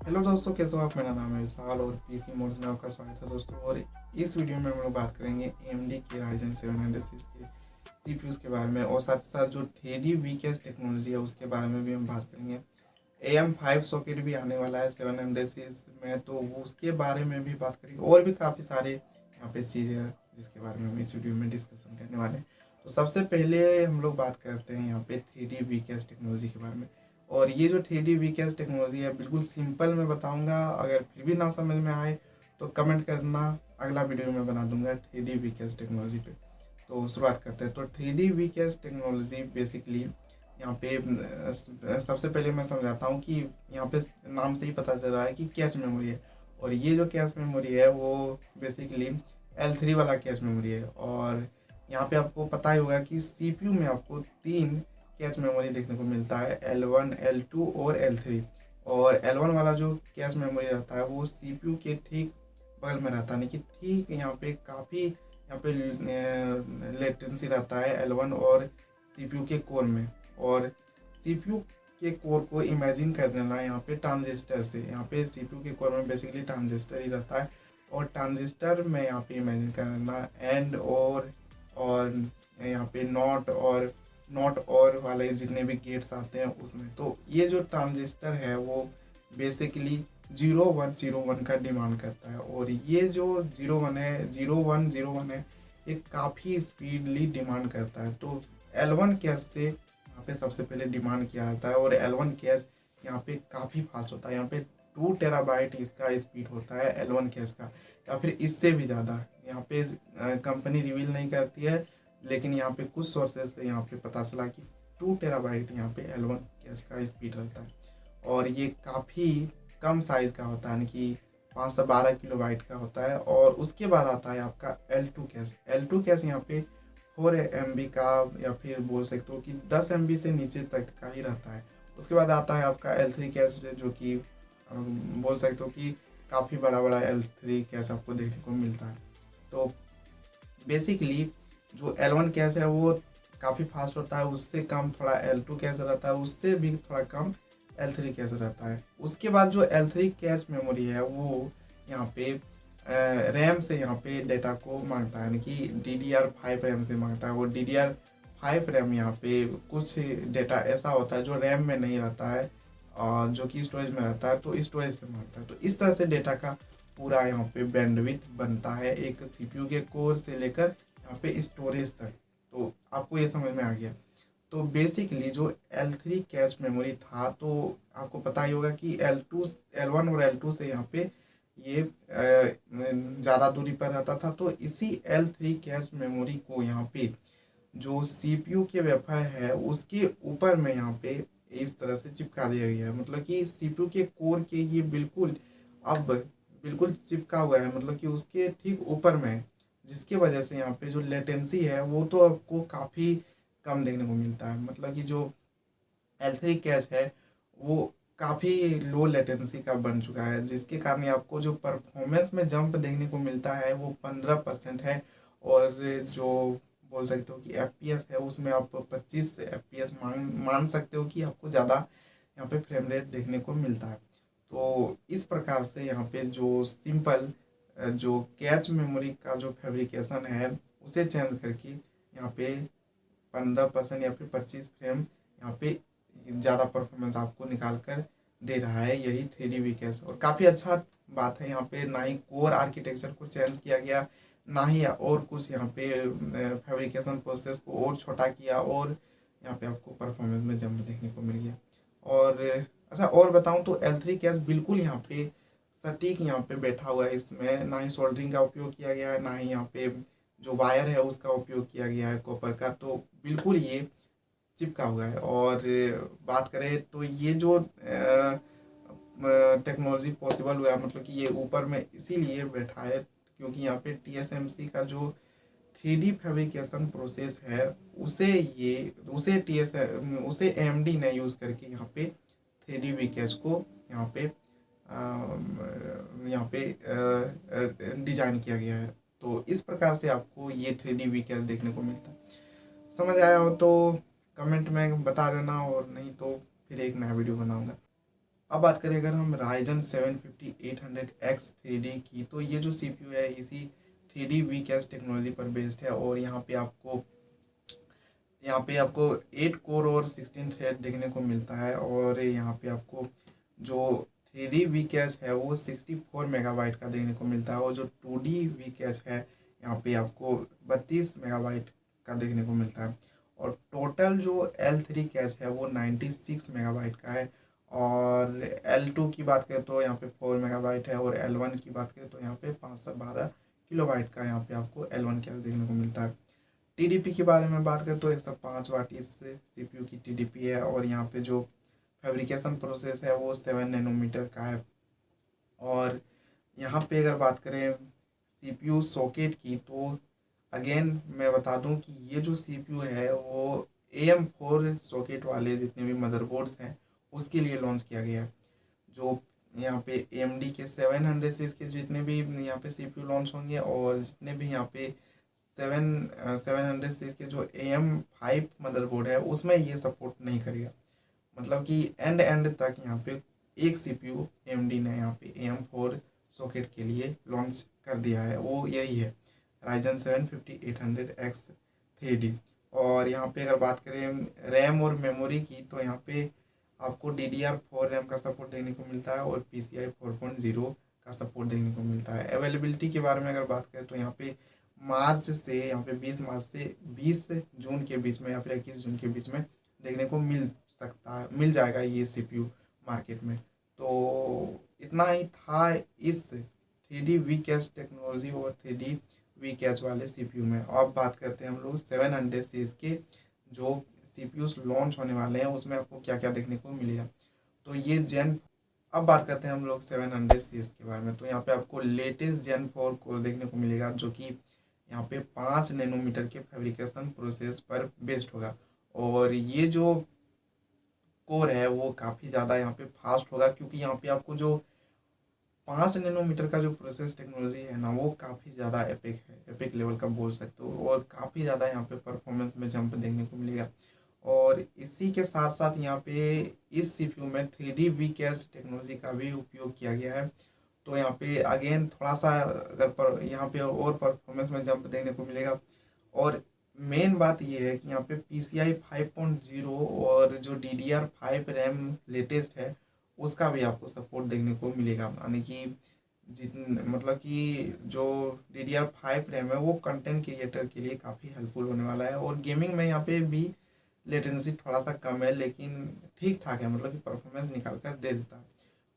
Hello दोस्तों, कैसे हो आप। मेरा नाम है विशाल और पीसी मोड्स में आपका स्वागत है दोस्तों। और इस वीडियो में हम लोग बात करेंगे AMD के Ryzen 700 सीरीज के CPUs के बारे में, और साथ ही साथ जो 3D VCAS टेक्नोलॉजी है उसके बारे में भी हम बात करेंगे। AM5 सॉकेट भी आने वाला है 700 सीरीज में, तो वो उसके बारे में भी बात करेंगे। और भी काफ़ी सारे यहाँ पे चीज़ें हैं जिसके बारे में हम इस वीडियो में डिस्कशन करने वाले हैं। तो सबसे पहले हम लोग बात करते हैं यहाँ पे 3D VCAS टेक्नोलॉजी के बारे में। और ये जो 3D VCAS टेक्नोलॉजी है बिल्कुल सिंपल मैं बताऊंगा। अगर फिर भी ना समझ में आए तो कमेंट करना, अगला वीडियो में बना दूंगा 3D VCAS टेक्नोलॉजी पे। तो शुरुआत करते हैं। तो 3D VCAS टेक्नोलॉजी बेसिकली यहाँ पे सबसे पहले मैं समझाता हूँ कि यहाँ पे नाम से ही पता चल रहा है कि कैश मेमोरी है। और ये जो कैश मेमोरी है वो बेसिकली L3 वाला कैश मेमोरी है। और यहाँ पे आपको पता ही होगा कि CPU में आपको तीन कैश मेमोरी देखने को मिलता है, L1, L2 और L3। और L1 वाला जो कैश मेमोरी रहता है वो CPU के ठीक बगल में रहता है, यानी कि ठीक यहाँ पे काफ़ी यहाँ पे लेटेंसी रहता है L1 और CPU के कोर में। और CPU के कोर को इमेजिन कर लेना यहाँ पे ट्रांजिस्टर से। यहाँ पे CPU के कोर में बेसिकली ट्रांजिस्टर ही रहता है, और ट्रांजिस्टर में यहाँ पे इमेजिन कर लेना एंड और यहाँ पे नॉट और वाले जितने भी गेट्स आते हैं उसमें। तो ये जो ट्रांजिस्टर है वो बेसिकली 0101 का डिमांड करता है। और ये जो 0101 है ये काफ़ी स्पीडली डिमांड करता है। तो L1 कैश से यहाँ पे सबसे पहले डिमांड किया जाता है, और L1 कैश यहाँ पे काफ़ी फास्ट होता है। यहाँ पे 2 टेराबाइट इसका स्पीड होता है L1 कैश का, या फिर इससे भी ज़्यादा। यहाँ पे कंपनी रिवील नहीं करती है, लेकिन यहाँ पे कुछ सोर्सेज से यहाँ पे पता चला कि 2 टेराबाइट यहाँ पे L1 कैश का स्पीड रहता है। और ये काफ़ी कम साइज़ का होता है, यानी कि 5 से 12 किलोबाइट का होता है। और उसके बाद आता है आपका L2 कैश। L2 कैश यहाँ पे 4 MB का, या फिर बोल सकते हो कि 10 MB से नीचे तक का ही रहता है। उसके बाद आता है आपका L3 कैश, जो कि बोल सकते हो कि काफ़ी बड़ा बड़ा L3 कैश आपको देखने को मिलता है। तो बेसिकली जो L1 कैश है वो काफ़ी फास्ट होता है, उससे कम थोड़ा L2 कैश रहता है, उससे भी थोड़ा कम L3 कैश रहता है। उसके बाद जो L3 कैश मेमोरी है वो यहाँ पे रैम से यहाँ पे डेटा को मांगता है, यानी कि DDR5 रैम से मांगता है। वो DDR5 रैम यहाँ पे कुछ डेटा ऐसा होता है जो रैम में नहीं रहता है, जो कि स्टोरेज में रहता है, तो स्टोरेज से मांगता है। तो इस तरह से डेटा का पूरा यहाँ पे बैंडविड्थ बनता है एक CPU के कोर से लेकर यहाँ पे स्टोरेज तक। तो आपको ये समझ में आ गया। तो बेसिकली जो L3 कैश मेमोरी था, तो आपको पता ही होगा कि L1 और L2 से यहाँ पे ये ज़्यादा दूरी पर रहता था। तो इसी L3 कैश मेमोरी को यहाँ पे जो CPU के वेफर है उसके ऊपर में यहाँ पे इस तरह से चिपका दिया गया है। मतलब कि CPU के कोर के ये बिल्कुल चिपका हुआ है, मतलब कि उसके ठीक ऊपर में है, जिसकी वजह से यहाँ पे जो लेटेंसी है वो तो आपको काफ़ी कम देखने को मिलता है। मतलब कि जो L3 कैश है वो काफ़ी लो लेटेंसी का बन चुका है, जिसके कारण आपको जो परफॉर्मेंस में जंप देखने को मिलता है वो 15% है। और जो बोल सकते हो कि FPS है उसमें आप 25 FPS मान सकते हो कि आपको ज़्यादा यहाँ पे फ्रेम रेट देखने को मिलता है। तो इस प्रकार से यहाँ पे जो सिंपल जो कैच मेमोरी का जो फैब्रिकेशन है उसे चेंज करके यहाँ पे 15% या फिर 25 फ्रेम यहाँ पे ज़्यादा परफॉर्मेंस आपको निकाल कर दे रहा है यही 3D VCAS। और काफ़ी अच्छा बात है। यहाँ पे ना ही कोर आर्किटेक्चर को चेंज किया गया, ना ही और कुछ यहाँ पे फैब्रिकेशन प्रोसेस को और छोटा किया, और यहाँ पे आपको परफॉर्मेंस में जंप देखने को मिल गया। और अच्छा और बताऊँ तो L3 कैश बिल्कुल यहाँ पे सटीक यहाँ पे बैठा हुआ है। इसमें ना ही सोल्डरिंग का उपयोग किया गया है, ना ही यहाँ पे जो वायर है उसका उपयोग किया गया है कॉपर का। तो बिल्कुल ये चिपका हुआ है। और बात करें तो ये जो टेक्नोलॉजी पॉसिबल हुआ है, मतलब कि ये ऊपर में इसीलिए बैठा है क्योंकि यहाँ पे TSMC का जो 3D फैब्रिकेशन प्रोसेस है उसे AMD ने यूज़ करके यहाँ पे 3D VCAS को यहाँ पे डिजाइन किया गया है। तो इस प्रकार से आपको ये 3D VCAS देखने को मिलता है। समझ आया हो तो कमेंट में बता देना, और नहीं तो फिर एक नया वीडियो बनाऊंगा। अब बात करें अगर हम Ryzen 7 5800X 3D की, तो ये जो CPU है इसी 3D VCAS टेक्नोलॉजी पर बेस्ड है। और यहाँ पे आपको 8 कोर और 16 थ्रेड देखने को मिलता है। और यहाँ पे आपको जो 3D VCAS है वो 64 मेगाबाइट का देखने को मिलता है, और जो 2D VCAS है यहाँ पे आपको 32 मेगाबाइट का देखने को मिलता है। और टोटल जो L3 कैश है वो 96 मेगाबाइट का है। और L2 की बात करें तो यहाँ पे 4 मेगाबाइट है, और L1 की बात करें तो यहाँ पे 512 किलोबाइट का यहाँ पे आपको L1 कैश देखने को मिलता है। TDP के बारे में बात करें तो 105 वाट इस CPU की TDP है। और यहाँ पे जो फैब्रिकेशन प्रोसेस है वो 7 नैनोमीटर का है। और यहाँ पे अगर बात करें CPU सॉकेट की, तो अगेन मैं बता दूं कि ये जो CPU है वो AM4 सॉकेट वाले जितने भी मदरबोर्ड्स हैं उसके लिए लॉन्च किया गया है। जो यहाँ पे AMD के 700 सीरीज के जितने भी यहाँ पे CPU लॉन्च होंगे, और जितने भी यहाँ पे 700 सीरीज के जो AM5 मदरबोर्ड है उसमें ये सपोर्ट नहीं करेगा। मतलब कि एंड तक यहाँ पे एक CPU AMD ने यहाँ पे AM4 सॉकेट के लिए लॉन्च कर दिया है, वो यही है Ryzen 7 5800X 3D। और यहाँ पे अगर बात करें रैम और मेमोरी की, तो यहाँ पे आपको DDR4 रैम का सपोर्ट देखने को मिलता है, और PCI 4.0 का सपोर्ट देखने को मिलता है। अवेलेबिलिटी के बारे में अगर बात करें तो यहाँ पे मार्च से यहाँ पे 20 मार्च से 20 जून के बीच में या फिर 21 जून के बीच में देखने को मिल जाएगा ये CPU मार्केट में। तो इतना ही था इस 3D VCAS टेक्नोलॉजी और 3D VCAS वाले CPU में। अब बात करते हैं हम लोग 700 सीरीज के जो CPUs लॉन्च होने वाले हैं उसमें आपको क्या क्या देखने को मिलेगा। तो ये अब बात करते हैं हम लोग 700 सीरीज के बारे में। तो यहाँ पे आपको लेटेस्ट Gen 4 कोर देखने को मिलेगा, जो कि यहाँ पे 5 नैनोमीटर के फैब्रिकेशन प्रोसेस पर बेस्ड होगा। और ये जो कोर है वो काफ़ी ज़्यादा यहाँ पे फास्ट होगा, क्योंकि यहाँ पे आपको जो 5 नैनोमीटर का जो प्रोसेस टेक्नोलॉजी है ना वो काफ़ी ज़्यादा एपिक लेवल का बोल सकते हो, और काफ़ी ज़्यादा यहाँ पे परफॉर्मेंस में जंप देखने को मिलेगा। और इसी के साथ साथ यहाँ पे इस CPU में 3D VCAS टेक्नोलॉजी का भी उपयोग किया गया है। तो यहाँ पे अगेन थोड़ा सा अगर यहाँ पे और परफॉर्मेंस में जंप देखने को मिलेगा। और मेन बात ये है कि यहाँ पे PCI 5.0 और जो DDR5 रैम लेटेस्ट है उसका भी आपको सपोर्ट देखने को मिलेगा। यानी कि मतलब कि जो DDR5 रैम है वो कंटेंट क्रिएटर के लिए काफ़ी हेल्पफुल होने वाला है। और गेमिंग में यहाँ पे भी लेटेंसी थोड़ा सा कम है, लेकिन ठीक ठाक है, मतलब कि परफॉर्मेंस निकाल कर दे देता है।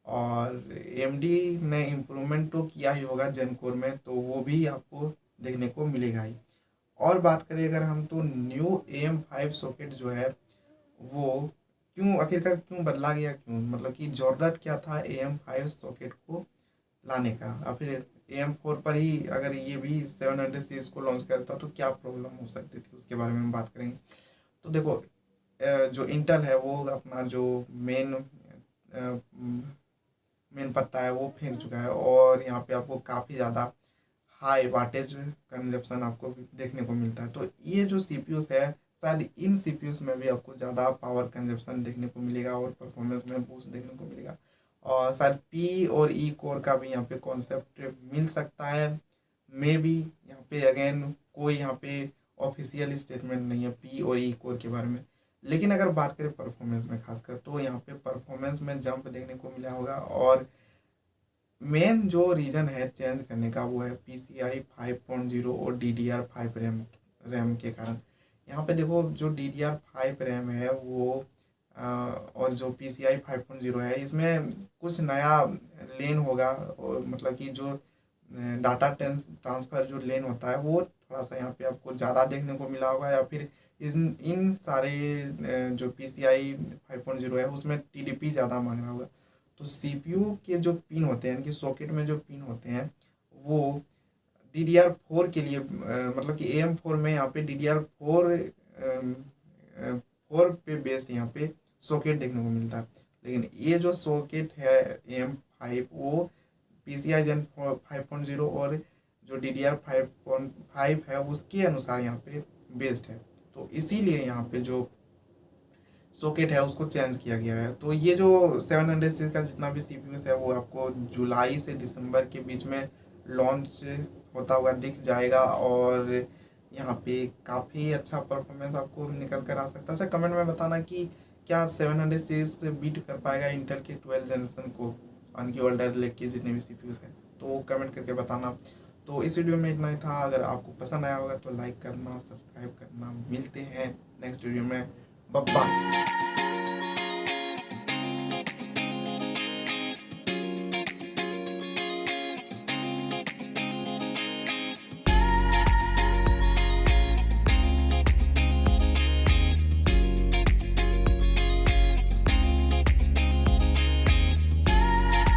और AMD ने इम्प्रूवमेंट तो किया ही होगा जेन कोर में, तो वो भी आपको देखने को मिलेगा ही। और बात करें अगर हम, तो न्यू AM5 सॉकेट जो है वो आखिरकार क्यों बदला गया, क्यों, मतलब कि ज़रूरत क्या था AM5 सॉकेट को लाने का, या फिर AM4 पर ही अगर ये भी 700 सीरीज को लॉन्च करता तो क्या प्रॉब्लम हो सकती थी, उसके बारे में हम बात करेंगे। तो देखो, जो इंटेल है वो अपना जो मेन पत्ता है वो फेंक चुका है, और यहाँ पे आपको काफ़ी ज़्यादा हाई वाटेज कंजप्शन आपको देखने को मिलता है। तो ये जो CPUs है शायद इन CPUs में भी आपको ज़्यादा पावर कंजप्शन देखने को मिलेगा और परफॉर्मेंस में बूस्ट देखने को मिलेगा। और शायद P और E कोर का भी यहाँ पे कॉन्सेप्ट मिल सकता है, मे बी। यहाँ पे अगेन कोई यहाँ पे ऑफिशियल स्टेटमेंट नहीं है P और E कोर के बारे में। लेकिन अगर बात करें परफॉर्मेंस में खासकर, तो यहाँ पे परफॉर्मेंस में जंप देखने को मिला होगा। और मेन जो रीज़न है चेंज करने का वो है PCI 5.0 और DDR5 रैम के कारण। यहाँ पे देखो, जो DDR5 रैम है वो और जो PCI 5.0 है इसमें कुछ नया लेन होगा, और मतलब कि जो डाटा ट्रांसफ़र जो लेन होता है वो थोड़ा सा यहाँ पे आपको ज़्यादा देखने को मिला होगा, या फिर इन सारे जो PCI 5.0 है उसमें TDP ज़्यादा मांग रहा होगा। तो CPU के जो पिन होते हैं, इनके सॉकेट में जो पिन होते हैं वो DDR4 के लिए मतलब कि AM4 में यहाँ पे DDR4 4 पे बेस्ड यहाँ पे सॉकेट देखने को मिलता है। लेकिन ये जो सॉकेट है AM5 वो PCI Gen 5.0 और जो DDR5.5 है उसके अनुसार यहाँ पे बेस्ड है। तो इसीलिए यहाँ पे जो सॉकेट है उसको चेंज किया गया है। तो ये जो 700 सीरीज का जितना भी CPU है वो आपको जुलाई से दिसंबर के बीच में लॉन्च होता हुआ दिख जाएगा और यहाँ पे काफ़ी अच्छा परफॉर्मेंस आपको निकल कर आ सकता है। अच्छा कमेंट में बताना कि क्या 700 सीरीज बीट कर पाएगा इंटेल के 12 जनरेशन को, उनकी ओल्डर लेग के जितने भी CPUs हैं, तो कमेंट करके बताना। तो इस वीडियो में इतना ही था। अगर आपको पसंद आया होगा तो लाइक करना, सब्सक्राइब करना। मिलते हैं नेक्स्ट वीडियो में। Bye bye.